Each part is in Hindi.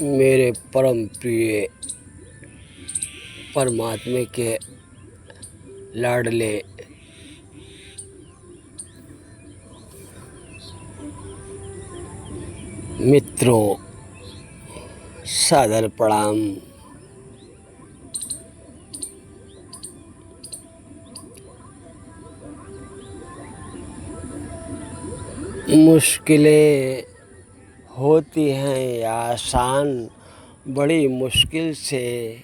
मेरे परम प्रिय परमात्मा के लाडले मित्रों, सादर प्रणाम। मुश्किलें होती हैं या आसान, बड़ी मुश्किल से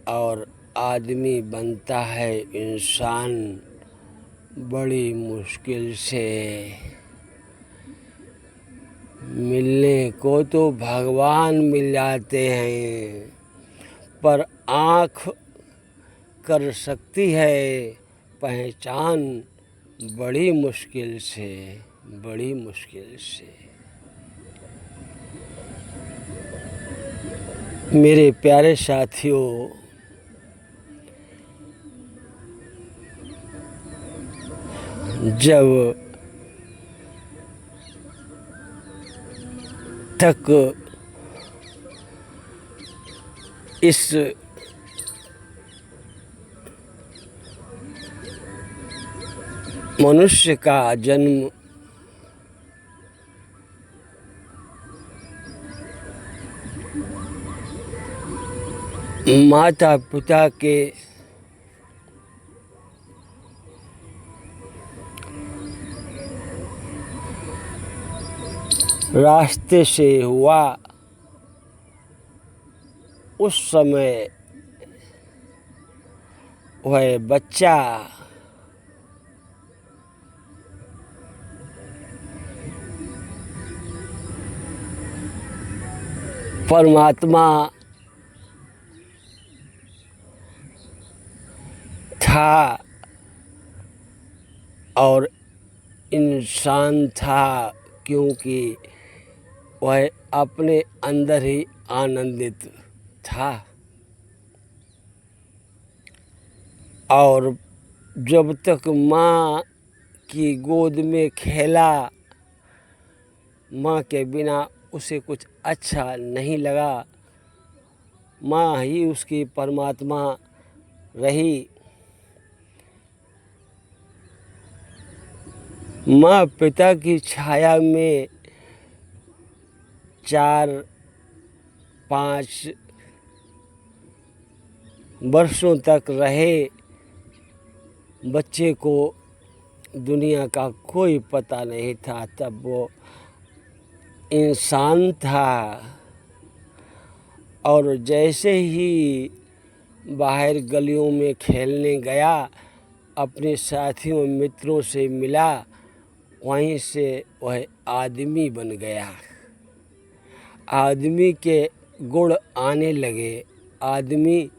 और आदमी बनता है इंसान बड़ी मुश्किल से। मिलने को तो भगवान मिल जाते हैं, पर आँख कर सकती है पहचान बड़ी मुश्किल से, बड़ी मुश्किल से। मेरे प्यारे साथियों, जब तक इस मनुष्य का जन्म माता पिता के रास्ते से हुआ, उस समय वह बच्चा परमात्मा था और इंसान था, क्योंकि वह अपने अंदर ही आनंदित था। और जब तक माँ की गोद में खेला, माँ के बिना उसे कुछ अच्छा नहीं लगा। माँ ही उसकी परमात्मा रही। माँ पिता की छाया में 4-5 वर्षों तक रहे। बच्चे को दुनिया का कोई पता नहीं था, तब वो इंसान था। और जैसे ही बाहर गलियों में खेलने गया, अपने साथियों मित्रों से मिला, वहीं से वह आदमी बन गया। आदमी के गुण आने लगे। आदमी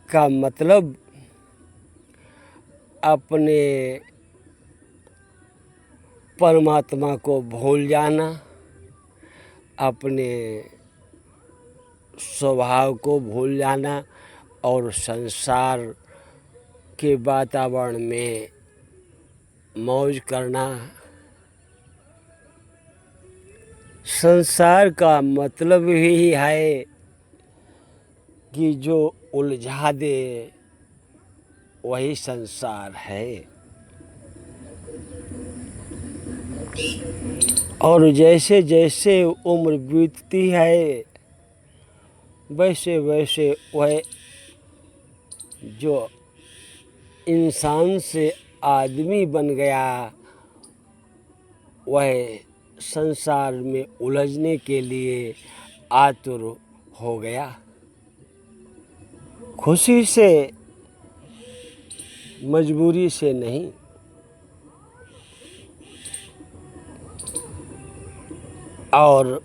का मतलब अपने परमात्मा को भूल जाना, अपने स्वभाव को भूल जाना और संसार के वातावरण में मौज करना। संसार का मतलब ही है कि जो उलझा दे वही संसार है। और जैसे जैसे उम्र बीतती है, वैसे वैसे वह जो इंसान से आदमी बन गया, वह संसार में उलझने के लिए आतुर हो गया। खुशी से, मजबूरी से नहीं। और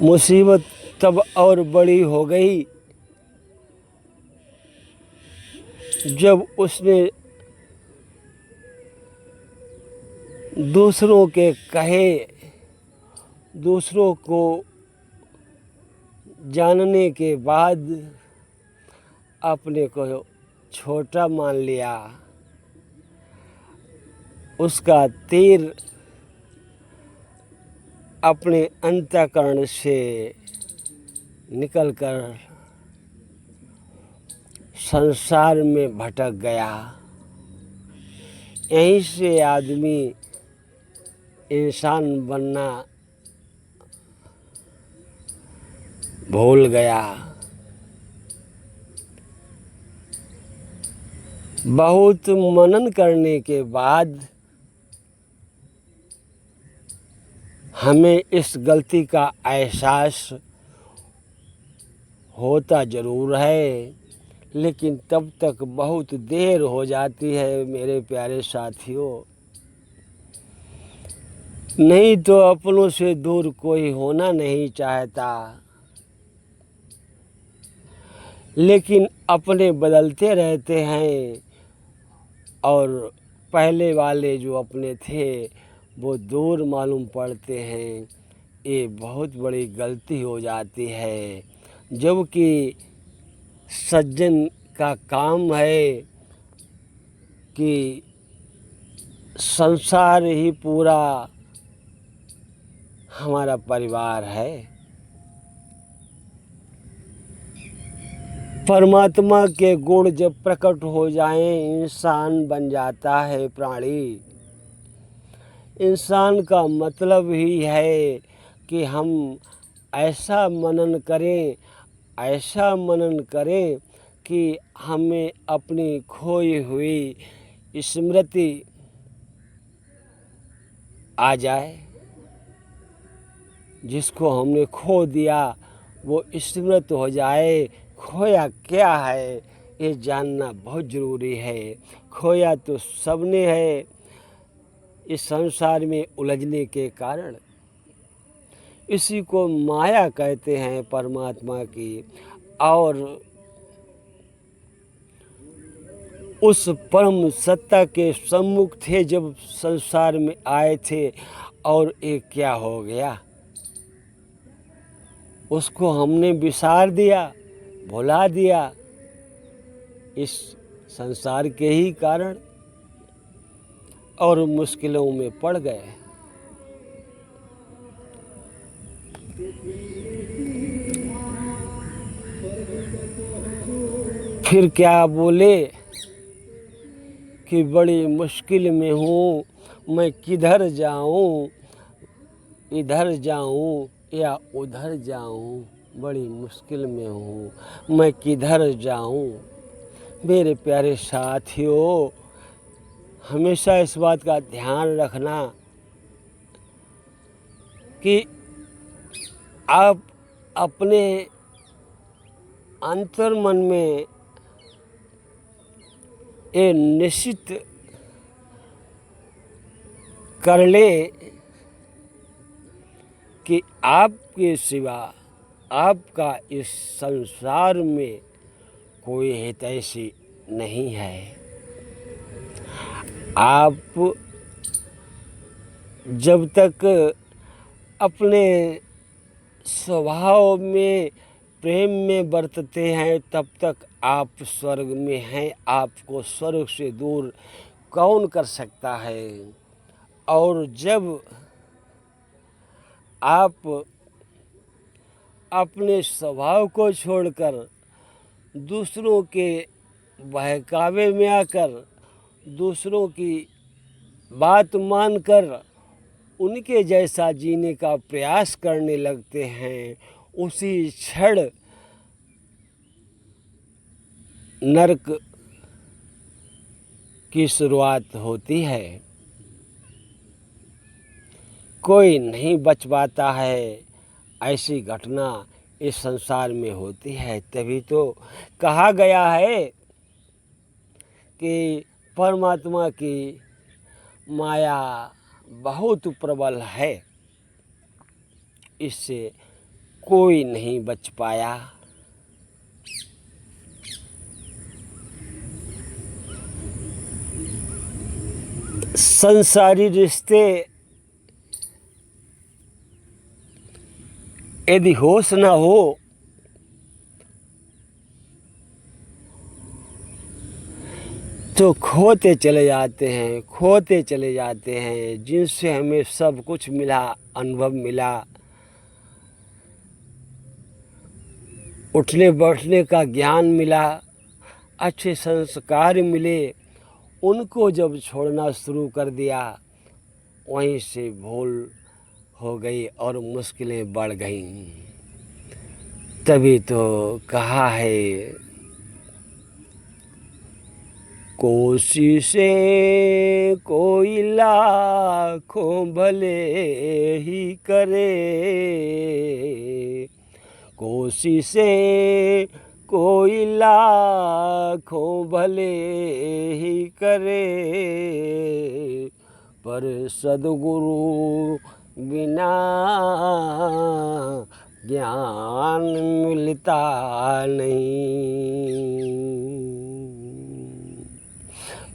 मुसीबत तब और बड़ी हो गई जब उसने दूसरों के कहे, दूसरों को जानने के बाद अपने को छोटा मान लिया। उसका तीर अपने अंतःकरण से निकलकर संसार में भटक गया। यहीं से आदमी इंसान बनना भूल गया। बहुत मनन करने के बाद हमें इस गलती का एहसास होता ज़रूर है, लेकिन तब तक बहुत देर हो जाती है मेरे प्यारे साथियों। नहीं तो अपनों से दूर कोई होना नहीं चाहता, लेकिन अपने बदलते रहते हैं और पहले वाले जो अपने थे वो दूर मालूम पड़ते हैं। ये बहुत बड़ी गलती हो जाती है, जबकि सज्जन का काम है कि संसार ही पूरा हमारा परिवार है। परमात्मा के गुण जब प्रकट हो जाएं, इंसान बन जाता है प्राणी। इंसान का मतलब ही है कि हम ऐसा मनन करें, ऐसा मनन करें कि हमें अपनी खोई हुई स्मृति आ जाए। जिसको हमने खो दिया वो स्मृत हो जाए। खोया क्या है ये जानना बहुत ज़रूरी है। खोया तो सबने है इस संसार में उलझने के कारण। इसी को माया कहते हैं परमात्मा की। और उस परम सत्ता के सम्मुख थे जब संसार में आए थे, और ये क्या हो गया, उसको हमने विसार दिया, भुला दिया इस संसार के ही कारण, और मुश्किलों में पड़ गए। फिर क्या बोले कि बड़ी मुश्किल में हूँ, मैं किधर जाऊँ, इधर जाऊँ या उधर जाऊँ, बड़ी मुश्किल में हूँ, मैं किधर जाऊँ। मेरे प्यारे साथियों, हमेशा इस बात का ध्यान रखना कि आप अपने अंतर्मन में ये निश्चित कर ले कि आपके सिवा आपका इस संसार में कोई हितैषी नहीं है। आप जब तक अपने स्वभाव में प्रेम में बरतते हैं तब तक आप स्वर्ग में हैं। आपको स्वर्ग से दूर कौन कर सकता है। और जब आप अपने स्वभाव को छोड़कर दूसरों के बहकावे में आकर दूसरों की बात मानकर उनके जैसा जीने का प्रयास करने लगते हैं, उसी क्षण नरक की शुरुआत होती है। कोई नहीं बच पाता है। ऐसी घटना इस संसार में होती है। तभी तो कहा गया है कि परमात्मा की माया बहुत प्रबल है, इससे कोई नहीं बच पाया। संसारी रिश्ते यदि होश न हो तो खोते चले जाते हैं, खोते चले जाते हैं, जिनसे हमें सब कुछ मिला, अनुभव मिला, उठने बैठने का ज्ञान मिला, अच्छे संस्कार मिले, उनको जब छोड़ना शुरू कर दिया, वहीं से भूल हो गई और मुश्किलें बढ़ गईं। तभी तो कहा है, कोशिशें कोई लाखों भले ही करे, कोशिशें कोई लाखों भले ही करे, पर सद्गुरु बिना ज्ञान मिलता नहीं।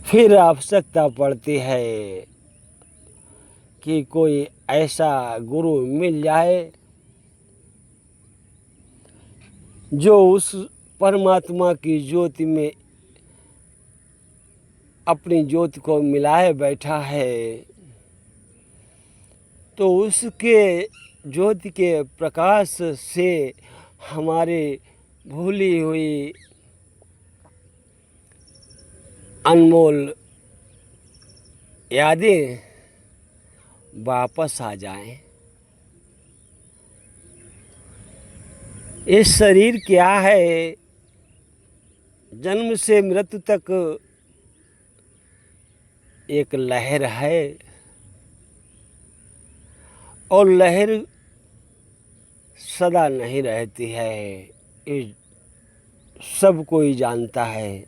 फिर आवश्यकता पड़ती है कि कोई ऐसा गुरु मिल जाए जो उस परमात्मा की ज्योति में अपनी ज्योति को मिलाए बैठा है, तो उसके ज्योति के प्रकाश से हमारे भूली हुई अनमोल यादें वापस आ जाएं। ये शरीर क्या है? जन्म से मृत्यु तक एक लहर है, और लहर सदा नहीं रहती है, ये सब कोई जानता है।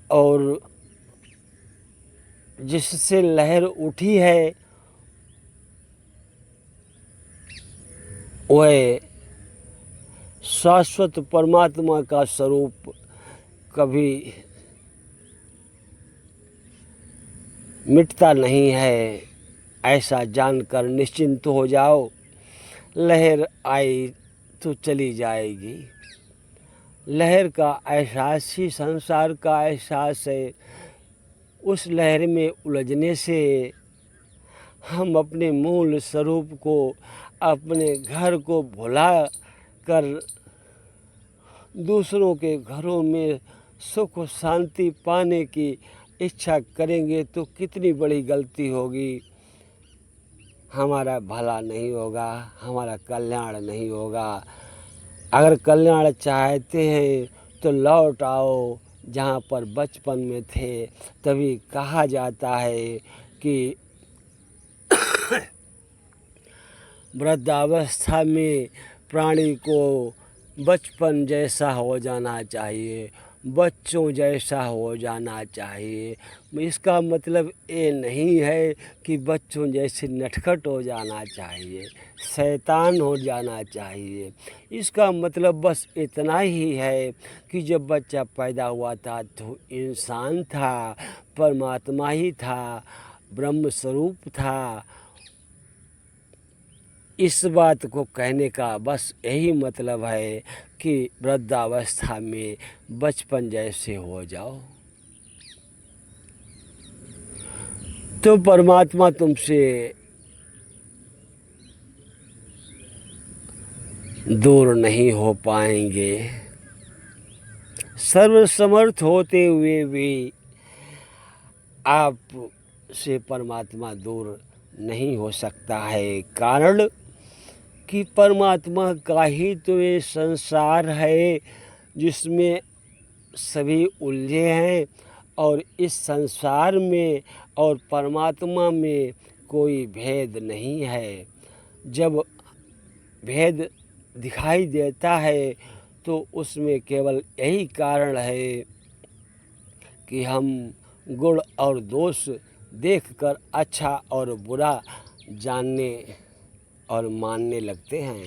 और जिससे लहर उठी है वह शाश्वत परमात्मा का स्वरूप कभी मिटता नहीं है। ऐसा जानकर निश्चिंत हो जाओ, लहर आई तो चली जाएगी। लहर का एहसास ही संसार का एहसास है। उस लहर में उलझने से हम अपने मूल स्वरूप को, अपने घर को भुला कर दूसरों के घरों में सुख शांति पाने की इच्छा करेंगे तो कितनी बड़ी गलती होगी। हमारा भला नहीं होगा, हमारा कल्याण नहीं होगा। अगर कल्याण चाहते हैं तो लौट आओ जहाँ पर बचपन में थे। तभी कहा जाता है कि वृद्धावस्था में प्राणी को बचपन जैसा हो जाना चाहिए, बच्चों जैसा हो जाना चाहिए। इसका मतलब ये नहीं है कि बच्चों जैसे नटखट हो जाना चाहिए, शैतान हो जाना चाहिए। इसका मतलब बस इतना ही है कि जब बच्चा पैदा हुआ था तो इंसान था, परमात्मा ही था, ब्रह्म स्वरूप था। इस बात को कहने का बस यही मतलब है कि वृद्धावस्था में बचपन जैसे हो जाओ। तो परमात्मा तुमसे दूर नहीं हो पाएंगे। सर्वसमर्थ होते हुए भी आप से परमात्मा दूर नहीं हो सकता है। कारण कि परमात्मा का ही तो ये संसार है जिसमें सभी उलझे हैं, और इस संसार में और परमात्मा में कोई भेद नहीं है। जब भेद दिखाई देता है तो उसमें केवल यही कारण है कि हम गुण और दोष देखकर अच्छा और बुरा जानने और मानने लगते हैं।